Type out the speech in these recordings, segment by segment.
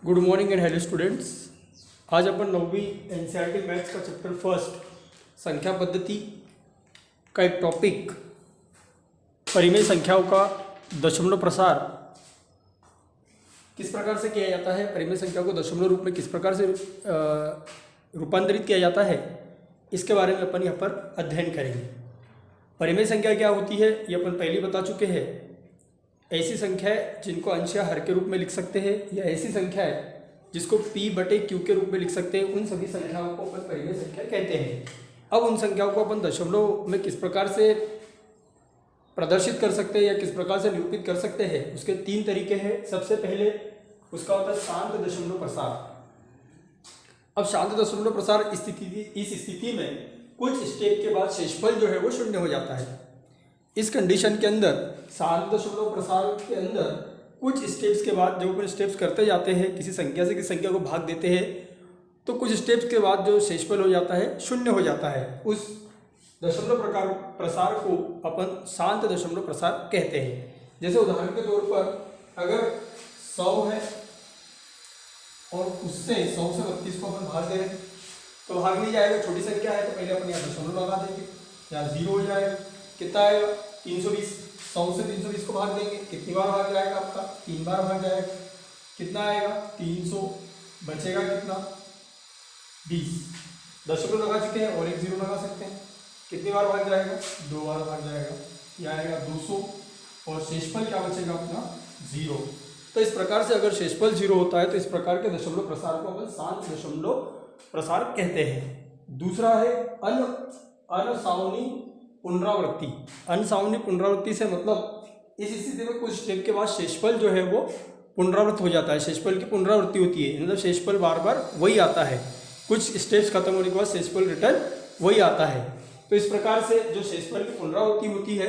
Good morning and hello students. आज अपन 9वीं NCERT maths का chapter first संख्या पद्धति का एक टॉपिक परिमेय संख्याओं का दशमलव प्रसार किस प्रकार से किया जाता है, परिमेय संख्या को दशमलव रूप में किस प्रकार से रूपांतरित किया जाता है, इसके बारे में अपन यहाँ पर अध्ययन करेंगे। परिमेय संख्या क्या होती है ये अपन पहले बता चुके हैं। ऐसी संख्याएं जिनको अंश या हर के रूप में लिख सकते हैं या ऐसी संख्याएं जिसको p/q के रूप में लिख सकते हैं, उन सभी संख्याओं को अपन परिमेय संख्या कहते हैं। अब उन संख्याओं को अपन दशमलव में किस प्रकार से प्रदर्शित कर सकते हैं या किस प्रकार से निरूपित कर सकते हैं, उसके 3 तरीके हैं। सबसे पहले उसका होता है शांत दशमलव प्रसार। अब शांत दशमलव प्रसार इस स्थिति में कुछ स्टेप के बाद शेषफल जो है वो शून्य हो जाता है। इस कंडीशन के अंदर शांत दशमलव प्रसार के अंदर कुछ स्टेप्स के बाद जब अपन स्टेप्स करते जाते हैं, किसी संख्या से किसी संख्या को भाग देते हैं, तो कुछ स्टेप्स के बाद जो शेषफल हो जाता है शून्य हो जाता है। उस दशमलव प्रसार को अपन शांत दशमलव प्रसार कहते हैं। जैसे उदाहरण के तौर पर अगर 100 है और उससे 100 से 32 को अपन भाग दे रहे हैं तो भाग नहीं जाएगा, छोटी संख्या है तो पहले अपन यहाँ दशमलव लगा देंगे, यहाँ 0 हो जाएगा। कितना आएगा 320, 100 से 320 को भाग देंगे, कितनी बार भाग जाएगा आपका 3 बार भाग जाएगा। कितना आएगा 300, बचेगा कितना 20। दशमलव लगा चुके हैं और एक 0 लगा सकते हैं, कितनी बार भाग जाएगा 2 बार भाग जाएगा, यह आएगा 200 और शेषफल क्या बचेगा अपना 0। तो इस प्रकार से अगर शेषफल 0 होता है तो इस प्रकार के दशमलव प्रसार को अपन शांत दशमलव प्रसार कहते हैं। दूसरा है अनसावनी पुनरावृत्ति। अनसावनी पुनरावृत्ति से मतलब इस स्थिति में कुछ स्टेप के बाद शेषफल जो है वो पुनरावृत्त हो जाता है, शेषफल की पुनरावृत्ति होती है, मतलब शेषफल बार बार वही आता है। कुछ स्टेप्स खत्म होने के बाद शेषफल रिटर्न वही आता है। तो इस प्रकार से जो शेषफल की पुनरावृत्ति होती है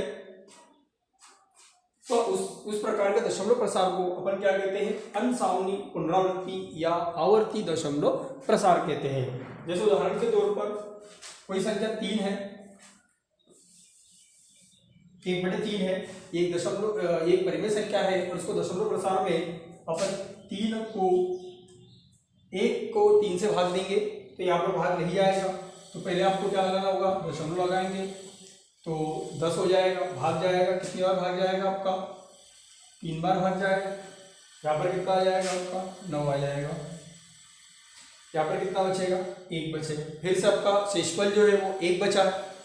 तो उस प्रकार के दशमलव प्रसार को अपन क्या कहते हैं, अनसावनी पुनरावृत्ति या आवर्ती दशमलव प्रसार कहते हैं। जैसे उदाहरण के तौर पर कोई संख्या 3 है, 1/3 है, एक परिमेय संख्या है और इसको दशमलव प्रसार में अपन 3 को 1 को 3 से भाग देंगे तो यहाँ पर भाग नहीं आएगा। तो पहले आपको क्या लगाना होगा, दशमलव लगाएंगे तो 10 हो जाएगा, भाग जाएगा, कितनी बार भाग जाएगा आपका 3 बार भाग जाएगा। यहाँ पर कितना आ जाएगा आपका 9 आ जाएगा। यहाँ पर कितना बचेगा 1 बचेगा। फिर से आपका शेषफल जो है वो 1 बचा,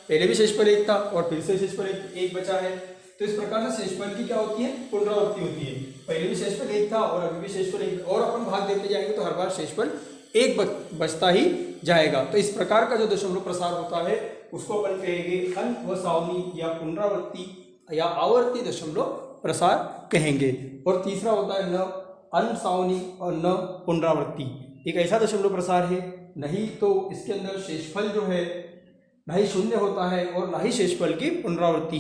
पहले भी शेषफल 1 था और फिर से शेषफल 1 बचा है। तो इस प्रकार से शेषफल की क्या होती है, पुनरावृत्ति होती है। पहले भी शेषफल 1 था और अभी भी शेषफल 1 और अपन भाग देते जाएंगे तो हर बार शेषफल 1 बचता ही जाएगा। तो इस प्रकार का जो दशमलव प्रसार होता है उसको अपन कहेंगे अनसावनी या पुनरावृत्ति या आवर्ती दशमलव प्रसार कहेंगे। और तीसरा होता है न अनसावनी और न पुनरावृत्ति। एक ऐसा दशमलव प्रसार है नहीं तो इसके अंदर शेषफल जो है ना ही शून्य होता है और ना ही शेषफल की पुनरावृत्ति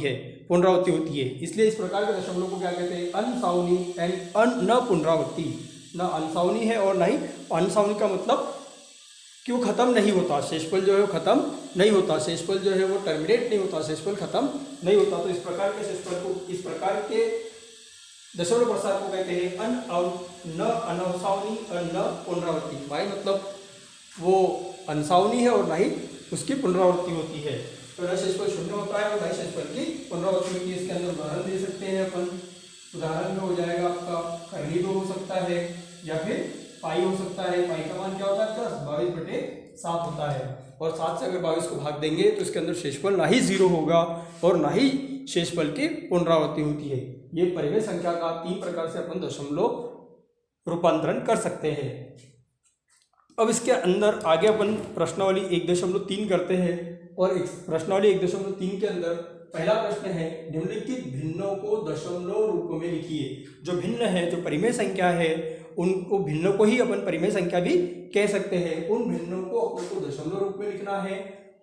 होती है। इसलिए इस प्रकार के दशमलव को क्या कहते हैं, अनसावनी एंड न पुनरावृत्ति। न अनसावनी है और ना ही अनसावनी का मतलब कि वो खत्म नहीं होता, शेषफल जो है वो खत्म नहीं होता, शेषफल जो है वो टर्मिनेट नहीं होता, शेषफल खत्म नहीं होता। तो इस प्रकार के शेषफल को, इस प्रकार के दशमलव प्रसार को कहते हैं न अनसावनी और न पुनरावृत्ति। भाई मतलब वो अनसावनी है और ना ही उसकी पुनरावृत्ति होती है। तो न शेषफल शून्य होता है और ना ही शेषफल की पुनरावृत्ति होती है। इसके अंदर उदाहरण दे सकते हैं अपन। उदाहरण में हो जाएगा आपका कर्ली 2 हो सकता है या फिर पाई हो सकता है। पाई का मान क्या होता है 22/7 होता है और 7 से अगर 22 को भाग देंगे तो इसके अंदर शेषफल ना ही 0 होगा और ना ही शेषफल की पुनरावृत्ति होती है। ये परिमेय संख्या का 3 प्रकार से अपन दशमलव रूपांतरण कर सकते हैं। अब इसके अंदर आगे अपन प्रश्नावली 1.3 करते हैं और प्रश्नावली 1.3 के अंदर पहला प्रश्न है, निम्नलिखित भिन्नों को दशमलव रूप में लिखिए। जो भिन्न है, जो परिमेय संख्या है, उनको भिन्नों को ही अपन परिमेय संख्या भी कह सकते हैं। उन भिन्नों को अपने को दशमलव रूप में लिखना है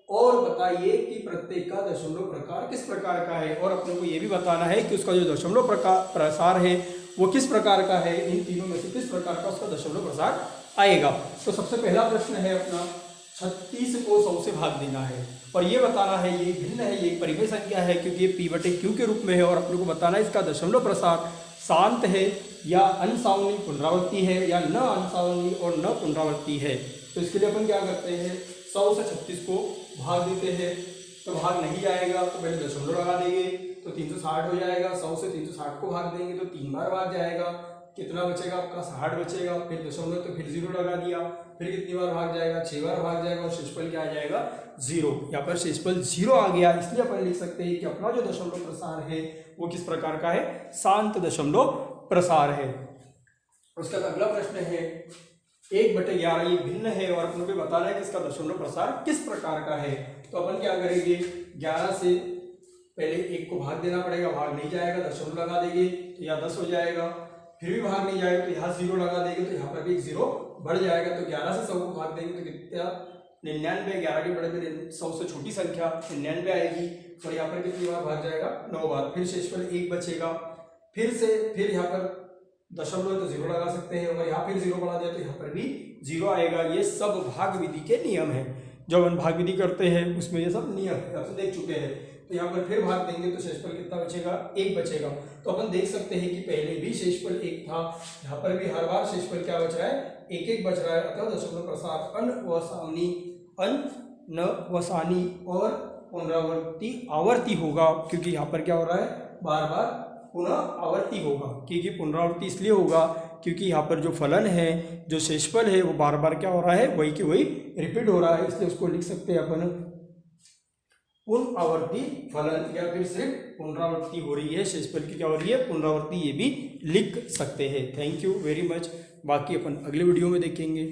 और बताइए कि प्रत्येक का दशमलव प्रकार किस प्रकार का है और अपने को ये भी बताना है कि उसका जो दशमलव प्रसार है वो किस प्रकार का है। इन तीनों में से किस प्रकार का उसका दशमलव प्रसार आएगा। तो सबसे पहला प्रश्न है अपना 36 को 100 से भाग देना है और ये बताना है ये भिन्न है, ये परिमेय संख्या है क्योंकि ये p/q के रूप में है और अपने को बताना है इसका दशमलव प्रसार शांत है या अनसावनी पुनरावृत्ति है या न अनसावनी और न पुनरावृत्ति है। तो इसके लिए अपन क्या करते हैं, 100 से 36 को भाग देते हैं। तो भाग नहीं जाएगा तो पहले दशमलव लगा देंगे तो 360 हो जाएगा। 100 से 360 को भाग देंगे तो 3 बार भाग जाएगा, कितना बचेगा आपका 60 बचेगा। फिर दशमलव तो फिर 0 लगा दिया, फिर कितनी बार भाग जाएगा, 6 बार भाग जाएगा और शेषफल क्या आ जाएगा 0। यहाँ पर शेषफल 0 आ गया, इसलिए अपन लिख सकते हैं कि अपना जो दशमलव प्रसार है वो किस प्रकार का है, शांत दशमलव प्रसार है। उसका अगला प्रश्न है 1/11 ये भिन्न है और अपन को बताना है कि इसका दशमलव प्रसार किस प्रकार का है। तो अपन क्या करेंगे, 11 से पहले 1 को भाग देना पड़ेगा, भाग नहीं जाएगा, दशमलव लगा देंगे तो यहाँ 10 हो जाएगा। फिर भी भाग नहीं जाएगा तो यहाँ 0 लगा देंगे तो यहाँ पर भी 0 बढ़ जाएगा। तो 11 से 100 को भाग देंगे तो कितना 99, 11 के बड़े में 100 से छोटी संख्या 99 आएगी और यहाँ पर कितनी बार भाग जाएगा 9 बार। फिर शेषफल 1 बचेगा, फिर यहाँ पर दशमलव तो 0 लगा सकते हैं और यहाँ फिर 0 बढ़ा दिया तो यहाँ पर भी 0 आएगा। ये सब भाग विधि के नियम है, जब हम भाग विधि करते हैं उसमें ये सब नियम अपन देख चुके हैं। तो यहाँ पर फिर भाग देंगे तो शेषफल कितना बचेगा, 1 बचेगा। तो अपन देख सकते हैं कि पहले भी शेषफल 1 था, यहाँ पर भी हर बार शेषफल क्या बच रहा है, 1 बच रहा है। अतः दशमलव प्रसार अनवसानी और पुनरावर्ती आवर्ती होगा, क्योंकि यहाँ पर क्या हो रहा है, बार बार पुनः आवर्ती होगा। क्योंकि पुनरावृत्ति इसलिए होगा क्योंकि यहाँ पर जो फलन है, जो शेषफल है वो बार बार क्या हो रहा है, वही के वही रिपीट हो रहा है, इसलिए उसको लिख सकते हैं अपन पुनरावर्ती फलन, या फिर सिर्फ पुनरावृत्ति हो रही है, शेषफल की क्या हो रही है, पुनरावृत्ति, ये भी लिख सकते हैं। Thank you very much. बाकी अपन अगले वीडियो में देखेंगे।